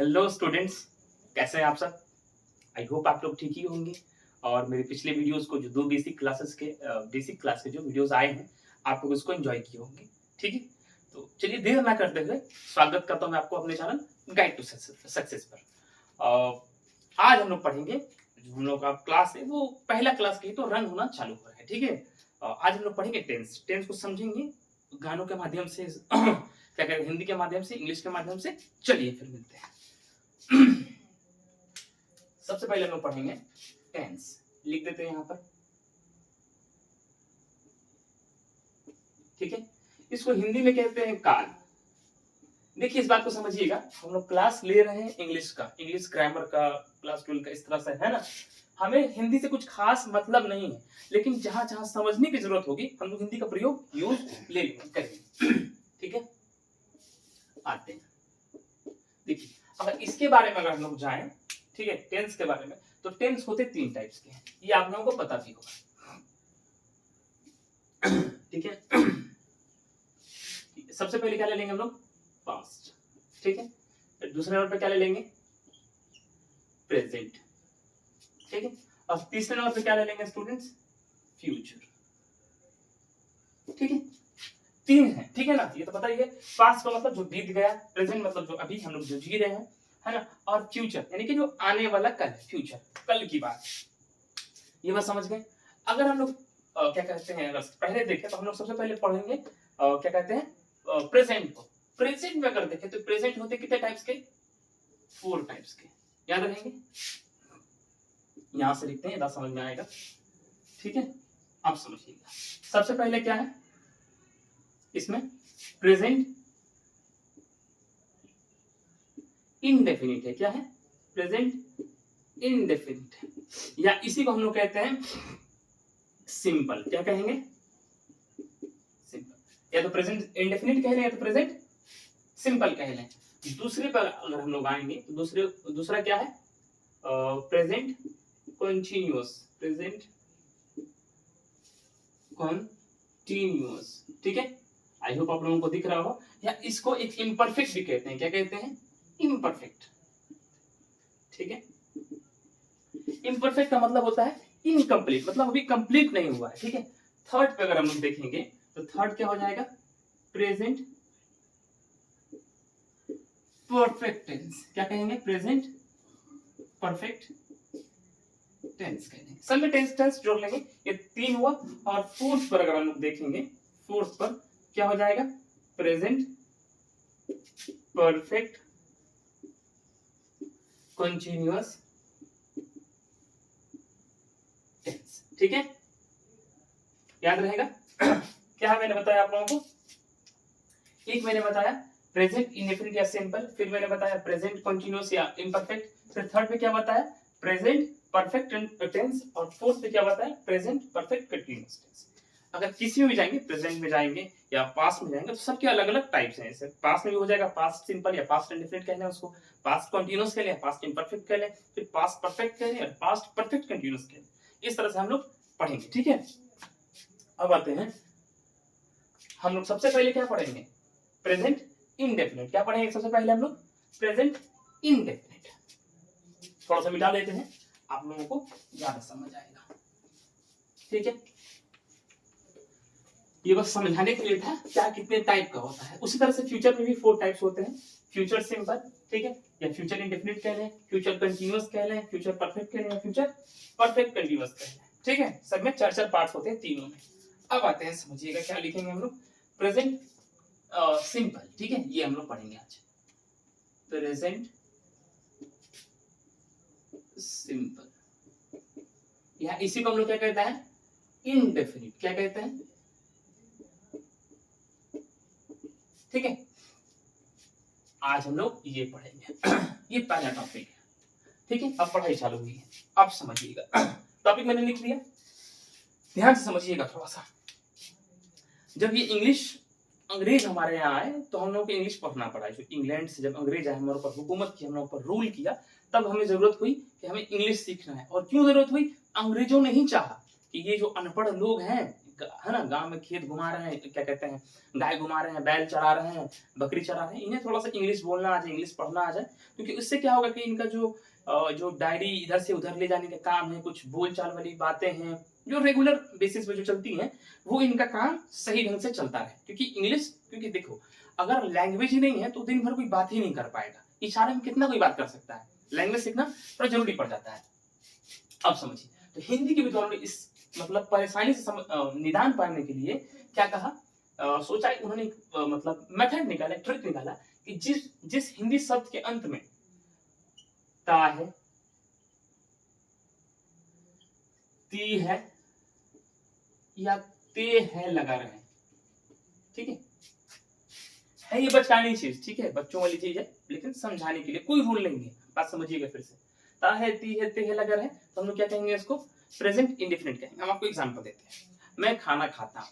Hello students, कैसे हैं आप सब। आई होप आप लोग ठीक ही होंगे। और मेरे पिछले वीडियोस को जो दो बेसिक क्लास के जो वीडियोस आए हैं, आप लोग उसको एंजॉय किए होंगे। ठीक है, तो चलिए देर ना करते हुए स्वागत करता हूं मैं आपको अपने चैनल गाइड टू सक्सेस पर। आज हम लोग पढ़ेंगे, जो हम लोग का क्लास है वो पहला क्लास की तो रन होना चालू हो रहा है। ठीक है, आज हम लोग पढ़ेंगे टेंस टेंस को समझेंगे गानों के माध्यम से क्या कहें, हिंदी के माध्यम से, इंग्लिश के माध्यम से। चलिए फिर मिलते हैं। सबसे पहले हम लोग पढ़ेंगे टेंस। लिख देते हैं यहाँ पर। ठीक है, इसको हिंदी में कहते हैं काल। देखिए इस बात को समझिएगा, हम लोग क्लास ले रहे हैं इंग्लिश का, इंग्लिश ग्रामर का, क्लास 12 का, इस तरह से है ना। हमें हिंदी से कुछ खास मतलब नहीं है, लेकिन जहां जहां समझने की जरूरत होगी हम लोग हिंदी का प्रयोग यूज ले करेंगे। ठीक है, आते हैं। देखिए अगर इसके बारे में अगर हम लोग जाएं, ठीक है, टेंस के बारे में, तो टेंस होते 3 टाइप्स के हैं, ये आप लोगों को पता भी होगा। ठीक है, सबसे पहले क्या ले लेंगे हम लोग, पास्ट। ठीक है, फिर दूसरे नंबर पे क्या ले लेंगे, प्रेजेंट। ठीक है, और तीसरे नंबर पे क्या ले लेंगे स्टूडेंट्स, फ्यूचर। ठीक है, 3 है। ठीक है ना, ये तो पता ही है। पास्ट का मतलब जो बीत गया, प्रेजेंट मतलब जो अभी हम लोग जो जी रहे हैं, है ना, और फ्यूचर यानी कि जो आने वाला कल, फ्यूचर कल की बात। ये बात समझ गए। अगर हम लोग क्या कहते हैं, अगर पहले देखें तो हम लोग सबसे पहले पढ़ेंगे क्या कहते हैं, प्रेजेंट को। प्रेजेंट में अगर देखें तो प्रेजेंट होते कितने टाइप्स के, 4 टाइप्स के। याद रखेंगे, यहां से लिखते हैं, यहां समझ में आएगा। ठीक है, अब समझिएगा। सबसे पहले क्या है इसमें, प्रेजेंट इनडेफिनिट है। क्या है, प्रेजेंट इनडेफिनिट है, या इसी को हम लोग कहते हैं सिंपल। क्या कहेंगे, सिंपल। या तो प्रेजेंट इंडेफिनिट कह लें, या तो प्रेजेंट सिंपल कह लें। दूसरे पर अगर हम लोग आएंगे तो दूसरा क्या है, प्रेजेंट कंटीन्यूअस। Present continuous. ठीक है, आई होप आप लोगों को दिख रहा हो। या इसको एक इम्परफेक्ट भी कहते हैं। क्या कहते हैं, इम्परफेक्ट। ठीक है, इम्परफेक्ट का मतलब होता है इनकम्प्लीट, मतलब अभी कंप्लीट नहीं हुआ है। ठीक है, थर्ड पे अगर हम लोग देखेंगे तो थर्ड क्या हो जाएगा, प्रेजेंट परफेक्ट टेंस। क्या कहेंगे, प्रेजेंट परफेक्ट टेंस कहेंगे। सब में टेंस टेंस जोड़ लेंगे, ये 3 हुआ। और फोर्थ पर अगर हम लोग देखेंगे, फोर्थ पर क्या हो जाएगा, प्रेजेंट परफेक्ट कंटीन्यूअस टेंस। ठीक है, याद रहेगा। क्या मैंने बताया आप लोगों को, एक मैंने बताया प्रेजेंट इंडेफिनिट या सिंपल, फिर मैंने बताया प्रेजेंट कंटीन्यूअस या इम्परफेक्ट, फिर थर्ड पे क्या बताया, प्रेजेंट परफेक्ट टेंस, और फोर्थ पे क्या बताया, प्रेजेंट परफेक्ट कंटीन्यूअस टेंस। अगर किसी में भी जाएंगे, प्रेजेंट में जाएंगे या पास्ट में जाएंगे, तो सबके अलग अलग टाइप्स हैं। जैसे पास्ट में भी हो जाएगा पास्ट सिंपल या पास्ट इंडेफिनिट कहना है उसको, पास्ट कंटीन्यूअस कह लें, पास्ट इम्परफेक्ट कह लें, फिर पास्ट परफेक्ट कह लें और पास्ट परफेक्ट कंटीन्यूअस कह लें। इस तरह से हम लोग पढ़ेंगे। ठीक है, अब आते हैं हम लोग सबसे पहले क्या पढ़ेंगे, प्रेजेंट इंडेफिनिट। क्या पढ़ेंगे सबसे पहले हम लोग, प्रेजेंट इंडेफिनिट। थोड़ा सा मिटा लेते हैं, आप लोगों को ज्यादा समझ आएगा। ठीक है, ये बस समझाने के लिए था क्या कितने टाइप का होता है। उसी तरह से फ्यूचर में भी 4 टाइप्स होते हैं, फ्यूचर सिंपल, ठीक है, या फ्यूचर इंडेफिनिट कह लें, फ्यूचर कंटीन्यूअस कह लें, फ्यूचर परफेक्ट कह लें, या फ्यूचर परफेक्ट कंटीन्यूअस कह लें। ठीक है, सब में 4 पार्ट्स होते हैं तीनों में। अब आते हैं, समझिएगा क्या लिखेंगे हम लोग, प्रेजेंट सिंपल। ठीक है, ये हम लोग पढ़ेंगे आज, प्रेजेंट सिंपल, या इसी को हम लोग क्या कहते हैं, इनडेफिनिट। क्या कहते हैं, ठीक है, आज हम लोग ये पढ़ेंगे। ये पहला टॉपिक है। ठीक है, अब पढ़ाई चालू हुई है, अब समझिएगा। टॉपिक मैंने लिख लिया, ध्यान से समझिएगा थोड़ा सा। जब ये इंग्लिश अंग्रेज हमारे यहाँ आए तो हम लोग को इंग्लिश पढ़ना पड़ा। जो इंग्लैंड से जब अंग्रेज आए, हमारे ऊपर हुकूमत की, हम लोग पर रूल किया, तब हमें जरूरत हुई कि हमें इंग्लिश सीखना है। और क्यों जरूरत हुई, अंग्रेजों ने ही चाहा कि ये जो अनपढ़ लोग हैं, है ना, गांव में खेत घुमा रहे हैं, क्या कहते हैं, गाय घुमा रहे हैं, बैल चरा रहे हैं, बकरी चरा रहे हैं, इन्हें थोड़ा सा इंग्लिश बोलना आ जाए, इंग्लिश पढ़ना आ जाए, क्योंकि उससे क्या होगा कि इनका जो डायरी इधर से उधर ले जाने का काम है, कुछ बोलचाल वाली बातें हैं जो रेगुलर बेसिस पे जो चलती हैं, वो इनका काम सही ढंग से चलता रहे। क्योंकि देखो, अगर लैंग्वेज ही नहीं है तो दिन भर कोई बात ही नहीं कर पाएगा। इशारे में कितना कोई बात कर सकता है, लैंग्वेज सीखना थोड़ा जरूरी पड़ जाता है। अब समझिए, तो हिंदी के विद्वानों ने इस मतलब परेशानी से निदान पाने के लिए क्या कहा, सोचा, उन्होंने मतलब मेथड निकाला, ट्रिक निकाला कि जिस हिंदी शब्द के अंत में ता है, ती है या ते है लगा रहे, ठीक है ये बचकानी चीज, ठीक है, बच्चों वाली चीज है, लेकिन समझाने के लिए कोई रूल नहीं है, बात समझिएगा फिर से। ता है, ती है, ते है लगा रहे, तो हम लोग क्या कहेंगे, इसको प्रेजेंट इंडेफिनिट कहेंगे। हम आपको एग्जांपल देते हैं, मैं खाना खाता हूँ,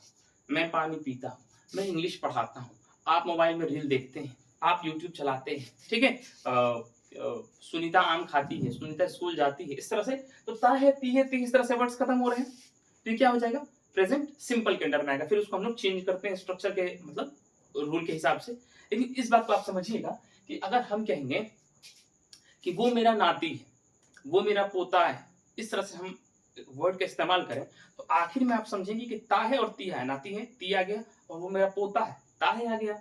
मैं पानी पीता हूँ, मैं इंग्लिश पढ़ाता हूँ, आप मोबाइल में रील देखते हैं, आप यूट्यूब चलाते हैं, ठीक है, सुनीता आम खाती है, सुनीता स्कूल जाती है, इस तरह से। तो ता है, ती है, ते, इस तरह से वर्ड्स खत्म हो रहे हैं, तो ये क्या हो जाएगा, प्रेजेंट सिंपल के अंडर में आएगा। फिर उसको हम लोग चेंज करते हैं स्ट्रक्चर के मतलब रूल के हिसाब से। लेकिन इस बात को आप समझिएगा कि अगर हम कहेंगे कि वो मेरा नाती है, वो मेरा पोता है, इस तरह से हम वर्ड का इस्तेमाल करें, तो आखिर में आप समझेंगे कि ता है और ती है, नाती है, ती आ गया, और वो मेरा पोता है, ता है आ गया।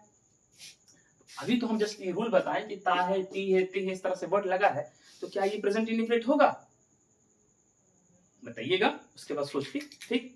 अभी तो हम जस्ट ये रूल बताएं कि ता है, ती है, ती है, इस तरह से वर्ड लगा है, तो क्या ये प्रेजेंट इंडेफिनिट होगा, बताइएगा, उसके बाद सोच के। ठीक,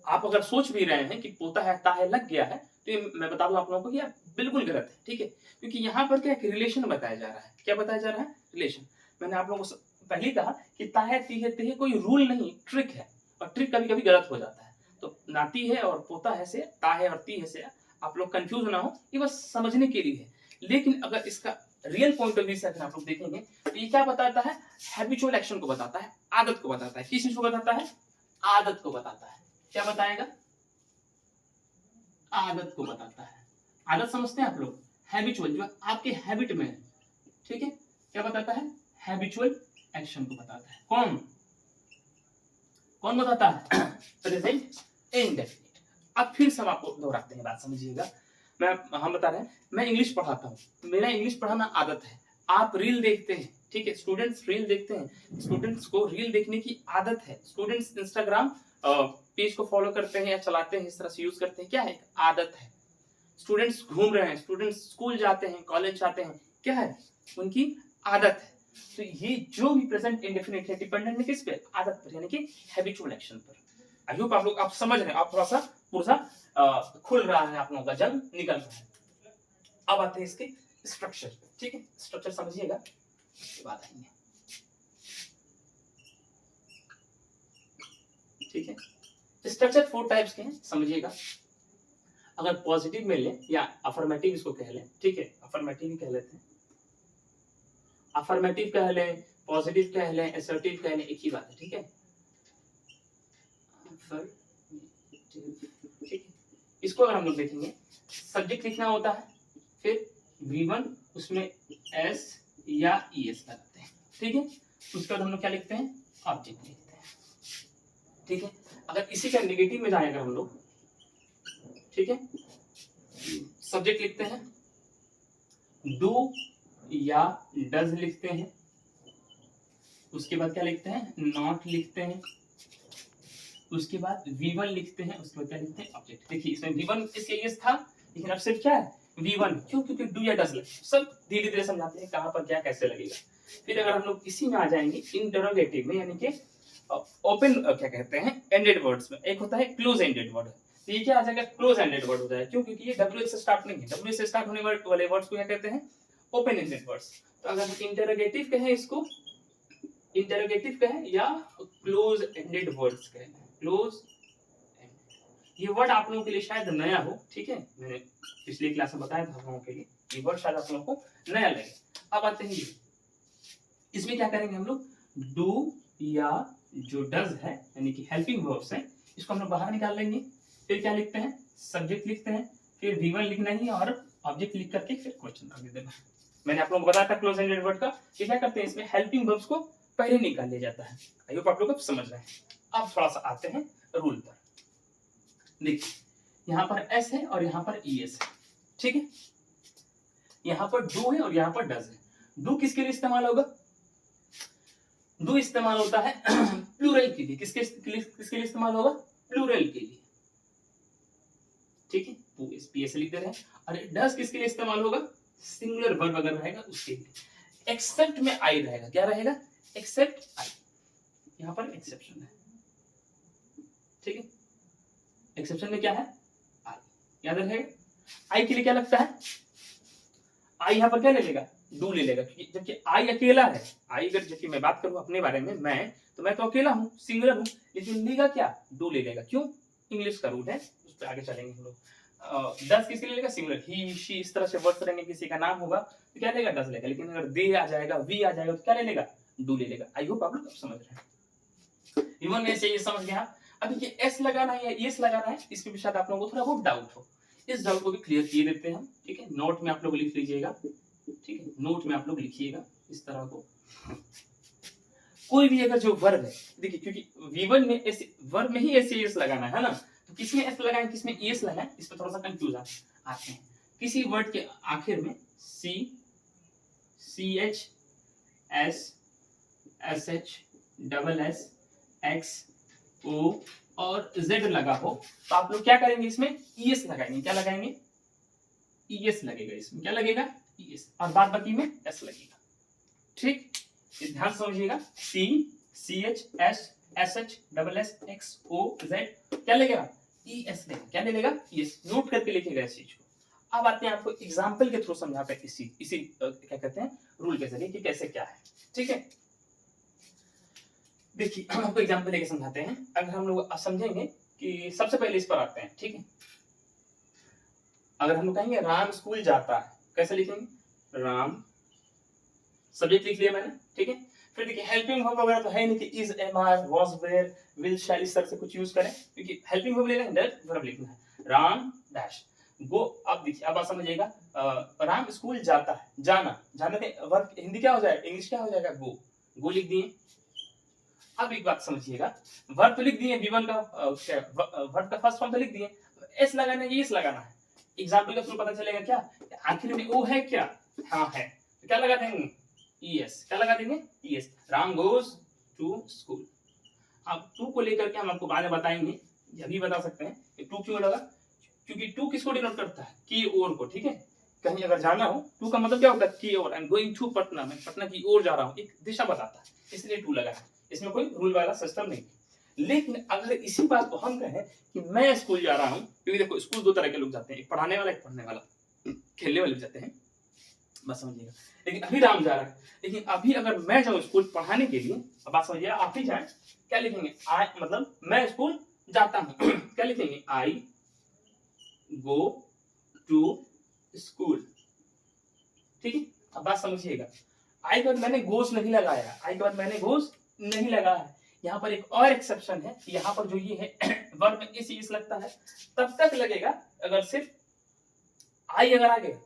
आप अगर सोच भी रहे हैं कि पोता है, ता है लग गया है, तो ये मैं बता दूं आप लोगों को कि बिल्कुल गलत है, ठीक है, क्योंकि यहाँ पर क्या एक रिलेशन बताया जा रहा है। क्या बताया जा रहा है, रिलेशन। मैंने आप लोगों को पहले कहा कि ता है, ती है, ते है कोई रूल नहीं, ट्रिक है, और ट्रिक कभी कभी गलत हो जाता है। तो नाती है और पोता है से, ता है और ती है से आप लोग कंफ्यूज ना हो, ये बस समझने के लिए है। लेकिन अगर इसका रियल पॉइंट ऑफ व्यू से अगर आप लोग देखेंगे तो ये क्या बताता है, हैबिचुअल एक्शन को बताता है, आदत को बताता है। किस चीज को बताता है, आदत को बताता है। क्या बताएगा, आदत को बताता है। आदत समझते हैं आप लोग, हैबिचुअल जो आपके हैबिट में है, ठीक है, क्या बताता है, हैबिचुअल एक्शन को बताता है। कौन बताता है, प्रेजेंट इंडेफिनिट। अब फिर से हम आपको दोहराते हैं, बात समझिएगा। हम बता रहे हैं, मैं इंग्लिश पढ़ाता हूँ, मेरा इंग्लिश पढ़ाना आदत है। आप रील देखते हैं, ठीक है, स्टूडेंट्स रील देखते हैं, स्टूडेंट्स को रील देखने की आदत है। स्टूडेंट्स इंस्टाग्राम पेज को फॉलो करते हैं या चलाते हैं, इस तरह से यूज करते हैं, क्या है, आदत है। स्टूडेंट्स घूम रहे हैं, स्टूडेंट्स स्कूल जाते हैं, कॉलेज जाते हैं, क्या है, उनकी आदत है। तो ये जो भी प्रेजेंट इंडेफिनिट है, डिपेंडेंट है किस पे, आदत पर, यानी कि हैबिचुअल एक्शन पर। आई होप आप लोग आप समझ रहे हैं, आप थोड़ा सा पूरा खुल रहा है, आप लोगों का जंग निकल रहा है। अब आते हैं इसके स्ट्रक्चर, ठीक है, स्ट्रक्चर समझिएगा, उसके बाद आएंगे, ठीक है। स्ट्रक्चर 4 टाइप्स के हैं, समझिएगा। अगर पॉजिटिव में लें या अफर्मेटिव इसको कह लें, ठीक है, अफर्मेटिव ही कह लेते हैं, अफर्मेटिव कह लें, पॉजिटिव कह लें, असर्टिव कह लें, एक ही बात है, ठीक है। ठीक है, इसको अगर हम लोग देखेंगे, सब्जेक्ट लिखना होता है, फिर V1 उसमें S या ES लगाते हैं, ठीक है। उसके बाद हम लोग क्या लिखते हैं, ऑब्जेक्ट लिखते हैं, ठीक है। अगर इसी का नेगेटिव में जाएगा हम लोग, ठीक है, सब्जेक्ट लिखते हैं, डू या डज लिखते हैं, उसके बाद क्या लिखते हैं, नॉट लिखते हैं, उसके बाद V1 लिखते हैं, उसके बाद क्या लिखते हैं, ऑब्जेक्ट। देखिए इसमें V1 एस था, लेकिन अब सिर्फ क्या है, V1, क्यों, क्योंकि डू या डज लगे। सब धीरे धीरे समझाते हैं कहां पर क्या कैसे लगेगा। फिर अगर हम लोग इसी में आ जाएंगे इंटरोगेटिव में, यानी कि ओपन क्या कहते हैं, एंडेड वर्ड्स में, एक होता है क्लोज एंडेड वर्ड, तो ये क्या आ जाएगा, क्लोज एंडेड वर्ड हो जाएगा। क्यों, क्योंकि ये डब्ल्यू से स्टार्ट नहीं है, डब्ल्यू से स्टार्ट होने वाले वर्ड्स को क्या कहते हैं, ओपन एंडेड वर्ड्स। तो अगर हम इंटरोगेटिव कहें इसको, इंटरोगेटिव कहें या क्लोज एंडेड वर्ड्स कहें, क्लोज, ये वर्ड आप लोगों के लिए शायद नया हो, ठीक है, मैंने पिछली क्लास में बताया था आप लोगों के लिए, ये वर्ड शायद आप लोगों को नया लगे। अब आते हैं इसमें क्या करेंगे हम लोग, डू या जो डज है, यानी कि हेल्पिंग वर्ब्स है, इसको हम लोग बाहर निकाल लेंगे। फिर क्या लिखते हैं, सब्जेक्ट लिखते हैं, फिर V1 लिखना ही और ऑब्जेक्ट लिख करके फिर क्वेश्चन आगे देना। मैंने आप लोगों को बताया था क्लोज एंडेड वर्ड का, ये क्या करते हैं, इसमें हेल्पिंग वर्ब्स को पहले निकाल लिया जाता है। आई होप आप लोग समझ रहे हैं। अब थोड़ा सा आते हैं रूल पर, देखिए यहाँ पर एस है और यहाँ पर ई एस है, ठीक है। यहाँ पर डू है और यहाँ पर डज है। डू किसके लिए इस्तेमाल होगा? डू इस्तेमाल होता है प्लूरल के लिए। किसके लिए इस्तेमाल होगा? प्लूरल के लिए, ठीक है। पीएस लिख दे रहे हैं। और डज किसके लिए इस्तेमाल होगा? सिंगुलर वर्ब अगर रहेगा उसके लिए। एक्सेप्ट में आई रहेगा। क्या रहेगा? एक्सेप्ट आई। यहाँ पर एक्सेप्शन है, ठीक है। एक्सेप्शन में क्या है? आई। याद रहेगा। आई के लिए क्या लगता है? आई यहाँ पर क्या ले लेगा? डू ले लेगा, जबकि आई अकेला है। आई अगर जबकि मैं बात करूं अपने बारे में, मैं तो अकेला हूं, सिंगुलर हूं, लेकिन लेगा क्या? डू ले लेगा। क्यों? इंग्लिश का रूल है, उस पर आगे चलेंगे हम लोग। डज किसके लिए लेगा? सिंगुलर। ही शी इस तरह से वर्ड्स रहेंगे, किसी का नाम होगा तो क्या लेगा? डज लेगा। लेकिन अगर दे आ जाएगा, वी आ जाएगा तो क्या ले लेगा? डू ले लेगा। आई होप आप लोग समझ रहे हैं। इवन में से ये समझ गया। अभी ये एस लगाना है या एस लगाना है, इसके भी शायद आप लोगों को थोड़ा बहुत डाउट हो। इस डाउट को भी क्लियर किए देते हैं, ठीक है। नोट में आप लोग लिख लीजिएगा, ठीक है। नोट में आप लोग लिखिएगा इस तरह को। कोई भी अगर जो वर्ब है, देखिए क्योंकि V1 में एस वर्ब में ही एस लगाना है ना, तो किसमें एस लगाएं किसमें एस लगाएं, इस पर थोड़ा सा कंफ्यूज आते हैं। किसी वर्ड के आखिर में सी, CH, S, SH, double S, X, O और Z लगा हो तो आप लोग क्या करेंगे? इसमें ES लगाएंगे। क्या लगाएंगे? ES लगेगा। इसमें क्या लगेगा? ES। और बाद बाकी में S लगेगा, ठीक। ये ध्यान समझिएगा। C, CH, S, SH, double S, X, O, Z क्या लगेगा? ES लगेगा। क्या ले लेगा? ES। नोट करके लिखिएगा इस चीज को। अब आते हैं आपको एग्जाम्पल के थ्रू समझाते हैं इसी क्या कहते हैं रूल के जरिए कि कैसे क्या है, ठीक है। देखिए हम आपको एग्जाम्पल लेके समझाते हैं। अगर हम लोग समझेंगे कि सबसे पहले इस पर आते हैं, ठीक है। अगर हम लोग कहेंगे राम स्कूल जाता है, कैसे लिखेंगे? राम, सब्जेक्ट लिख लिया मैंने, ठीक है। फिर देखिए हेल्पिंग वर्ब वगैरह तो है नहीं कि is, am, are, was, were, will, shall इस तरह से कुछ यूज करें, क्योंकि हेल्पिंग वर्ब लेना है, डायरेक्ट वर्ब लिखना है। राम डैश गो। अब देखिए अब आप समझिएगा, राम स्कूल जाता है, जाना, जाने के वर्ब हिंदी क्या हो जाएगा? इंग्लिश क्या हो जाएगा? गो। गो लिख दिए। अब एक बात समझिएगा, वर्ब तो लिख दिए, V1 का वर्ब का फर्स्ट फॉर्म तो लिख दिए, एस लगाना है, एस लगाना है। एग्जांपल के थ्रू पता चलेगा क्या? आखिर में ओ है क्या? हाँ है, तो क्या लगा देंगे? ES। क्या लगा देंगे? ES। Ram goes to school. अब टू को लेकर के हम आपको बाद में बताएंगे, यह भी बता सकते हैं कि टू क्यों लगा, क्योंकि टू किसको डिनोट करता है? की ओर को, ठीक है। कहीं अगर जाना हो, टू का मतलब क्या होता है? की ओर। I am going to Patna, मैं पटना की ओर जा रहा हूँ, एक दिशा बताता है, इसलिए टू लगा है। इसमें कोई रूल वाला सिस्टम नहीं। लेकिन अगर इसी बात को हम कहें कि मैं स्कूल जा रहा हूँ, क्योंकि देखो स्कूल दो तरह के लोग जाते हैं, एक पढ़ाने वाला, एक पढ़ने वाला, खेलने वाले जाते हैं, बस समझिएगा। लेकिन अभी राम जा रहा है, लेकिन अभी अगर मैं जाऊँ स्कूल पढ़ाने के लिए, अब बात समझिएगा, आप ही जाए, क्या लिखेंगे? आई, मतलब मैं स्कूल जाता हूँ क्या लिखेंगे? आई गो टू स्कूल, ठीक है। अब बात समझिएगा, आई के बाद मैंने गोस नहीं लगाया, आई के बाद मैंने गोस नहीं लगाया। यहाँ पर एक और एक्सेप्शन है, यहाँ पर जो ये है वर्ब में इस लगता है, तब तक लगेगा अगर सिर्फ आई अगर आ गया।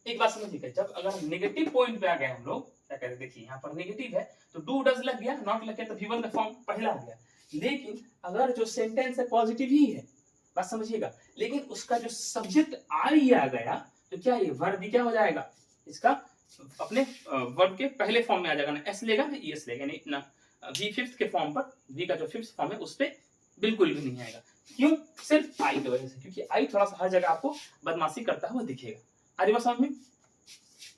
एक बात समझिएगा, जब अगर नेगेटिव पॉइंट पे आ गए हम लोग, क्या करें? देखिए यहाँ पर नेगेटिव है तो डू डज लग गया, नॉट लग गया तो V1 का फॉर्म पहला आ गया। लेकिन अगर जो सेंटेंस है पॉजिटिव ही है, बात समझिएगा, लेकिन उसका जो सब्जेक्ट आई आ गया तो क्या ये वर्ब भी क्या हो जाएगा? इसका अपने वर्ब के पहले फॉर्म में आ जाएगा, ना एस लेगा ना ES लेगा, नहीं ना V फिफ्थ के फॉर्म पर, V का जो फिफ्थ फॉर्म है उस पर बिल्कुल भी नहीं आएगा। क्यों? सिर्फ आई की वजह से, क्योंकि आई थोड़ा सा हर जगह आपको बदमाशी करता हुआ दिखेगा। आगे बात समझ में,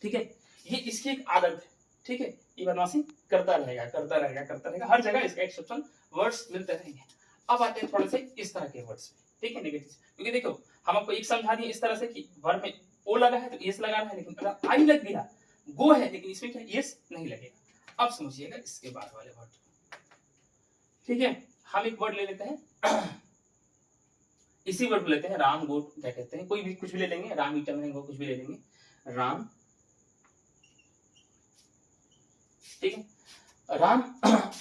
ठीक है। ये इसकी एक आदत है, ठीक है। ये बदमाशी करता रहेगा, करता रहेगा, करता रहेगा, हर जगह इसका एक्सेप्शन वर्ड्स मिलते रहेंगे। अब आते हैं थोड़े से इस तरह के वर्ड्स में, ठीक है, नेगेटिव। क्योंकि देखो हम आपको एक समझा दिए इस तरह से कि वर्ब में ओ लगा है तो एस लगाना है, लेकिन अगर आई लग गया, गो है लेकिन इसमें क्या एस नहीं लगेगा। अब समझिएगा इसके बाद वाले वर्ड, ठीक है। हम एक वर्ड ले लेते हैं इसी वर्ड को लेते हैं, राम गो, क्या कहते हैं, कोई भी कुछ भी ले लेंगे, राम ईटा मैंगो कुछ भी ले लेंगे, राम, ठीक है। राम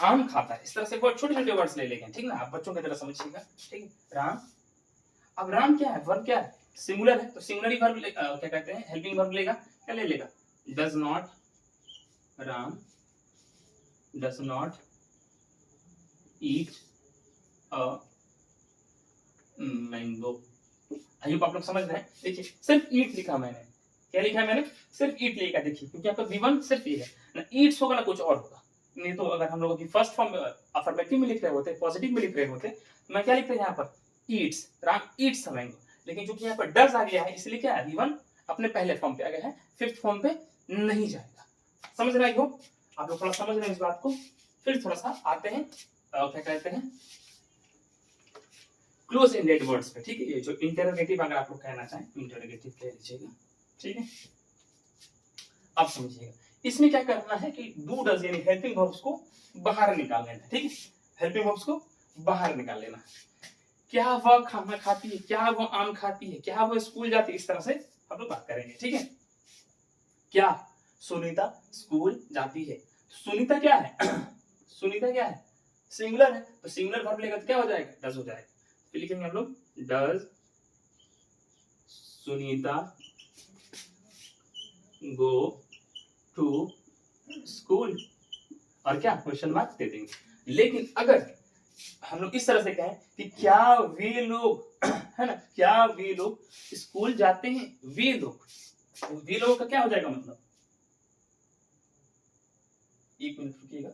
आम खाता है, इस तरह से वर्ड छोटे छोटे वर्ड्स ले लेंगे, ठीक ना, आप बच्चों की तरह समझिएगा, ठीक है। राम, अब राम क्या है? वर्ब क्या है? सिंगुलर है, तो सिंगुलर ही वर्ब क्या कहते हैं, हेल्पिंग वर्ब लेगा, क्या ले लेगा? Does not, Ram does not eat a mango. I hope आप लोग समझ रहे हैं। देखिए सिर्फ ईट लिखा मैंने, क्या लिखा है मैंने, सिर्फ ईट लिखा। देखिए क्योंकि आपका V1 सिर्फ ये है ना, ईट्स होगा ना कुछ और होगा। नहीं तो अगर हम लोगों की फर्स्ट फॉर्म में अफर्मेटिव में लिख रहे होते, पॉजिटिव में लिख रहे होते, तो मैं क्या लिखते हैं यहाँ पर, Yeats, Ram Yeats a mango. लेकिन चूंकि यहाँ पर डज आ गया है इसलिए क्या है, V1 अपने पहले फॉर्म पे आ गया है, फिफ्थ फॉर्म पे नहीं जाएगा। समझ रहे हो आप लोग, थोड़ा समझ रहे हैं इस बात को। फिर थोड़ा सा आते हैं क्या कहते हैं, क्लोज एंडेड वर्ड्स पे। ठीक है, ये जो इंटरोगेटिव अगर आप लोग कहना चाहें इंटरोगेटिव कह लीजिएगा। ठीक है, अब समझिएगा इसमें क्या करना है कि डू डज यानी हेल्पिंग वर्ब्स को बाहर निकाल लेना। ठीक है, हेल्पिंग वर्ब्स को बाहर निकाल लेना। क्या वह खाना खाती है, क्या वो आम खाती है, क्या वो स्कूल जाती है, इस तरह से हम लोग बात करेंगे। ठीक है, क्या सुनीता स्कूल जाती है। सुनीता क्या है सुनीता क्या है, सिंगुलर है, तो सिंगुलर वर्ब लेगा तो क्या हो जाएगा, डज हो जाएगा। फिर लिखेंगे हम लोग does Sunita go to school, और क्या क्वेश्चन मार्क दे देंगे। लेकिन अगर हम लोग इस तरह से कहें कि क्या वे लोग है ना, क्या वे लोग स्कूल जाते हैं, वे लोग, वे लोगों का क्या हो जाएगा मतलब, एक मिनट रुकिएगा।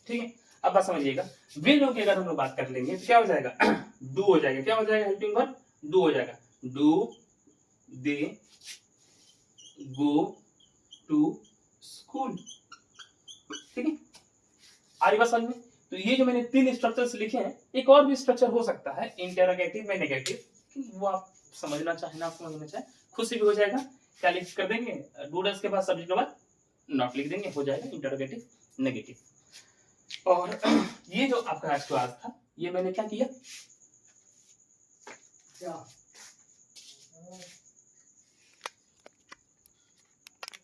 ठीक है, अब बात समझिएगा। वे लोग की अगर हम लोग बात कर लेंगे तो क्या हो जाएगा, डू हो जाएगा। क्या हो जाएगा, हेल्पिंग वर्ब डू हो जाएगा। Do they go to school. ठीक है, आ रही बात समझ में। तो ये जो मैंने 3 स्ट्रक्चर्स लिखे हैं, एक और भी स्ट्रक्चर हो सकता है इंटरोगेटिव में नेगेटिव, वो आप समझना चाहे ना समझना चाहे खुद से भी हो जाएगा। क्या लिख कर देंगे, डू डज के बाद सब्जेक्ट के बाद नॉट लिख देंगे, हो जाएगा इंटरोगेटिव नेगेटिव। और ये जो आपका आज क्लास था, ये मैंने क्या किया,